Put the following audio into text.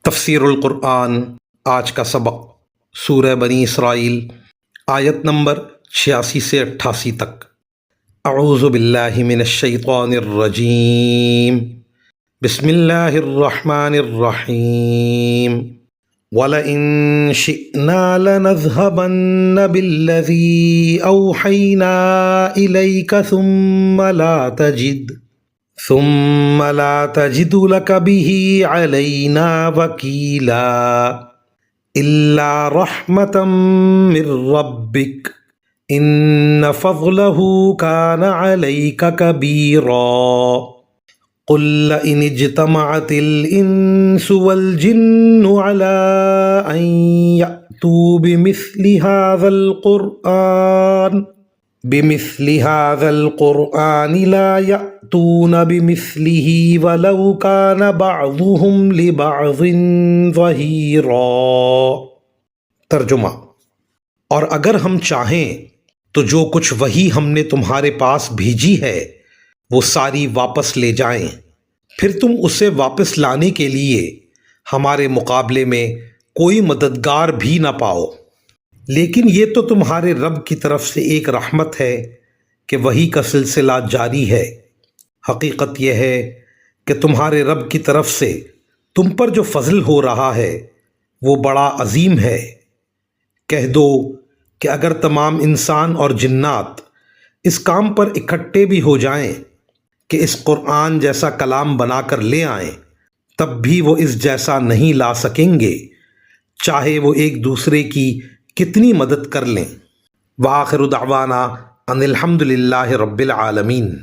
تفسیر القرآن آج کا سبق سورہ بنی اسرائیل آیت نمبر 86 سے 88 تک۔ اعوذ باللہ من الشیطان الرجیم، بسم اللہ الرحمن الرحیم۔ وَلَئِن شِئْنَا لَنَذْهَبَنَّ بِالَّذِي أَوْحَيْنَا إِلَيْكَ ثُمَّ لَا تَجِدُ لَكَ بِهِ عَلَيْنَا وَكِيلًا إِلَّا رَحْمَةً مِّن رَّبِّكَ إِنَّ فَضْلَهُ كَانَ عَلَيْكَ كَبِيرًا۔ قُل لَّئِنِ اجْتَمَعَتِ الْإِنسُ وَالْجِنُّ عَلَىٰ أَن يَأْتُوا بِمِثْلِ هَٰذَا الْقُرْآنِ لَا يَأْتُونَ بِمِثْلِهِ وَلَوْ كَانَ بَعْضُهُمْ لِبَعْضٍ ظَهِيرًا۔ ترجمہ: اور اگر ہم چاہیں تو جو کچھ وحی ہم نے تمہارے پاس بھیجی ہے وہ ساری واپس لے جائیں، پھر تم اسے واپس لانے کے لیے ہمارے مقابلے میں کوئی مددگار بھی نہ پاؤ۔ لیکن یہ تو تمہارے رب کی طرف سے ایک رحمت ہے کہ وحی کا سلسلہ جاری ہے۔ حقیقت یہ ہے کہ تمہارے رب کی طرف سے تم پر جو فضل ہو رہا ہے وہ بڑا عظیم ہے۔ کہہ دو کہ اگر تمام انسان اور جنات اس کام پر اکٹھے بھی ہو جائیں کہ اس قرآن جیسا کلام بنا کر لے آئیں، تب بھی وہ اس جیسا نہیں لا سکیں گے، چاہے وہ ایک دوسرے کی کتنی مدد کر لیں۔ وآخر دعوانا ان الحمد للہ رب العالمین۔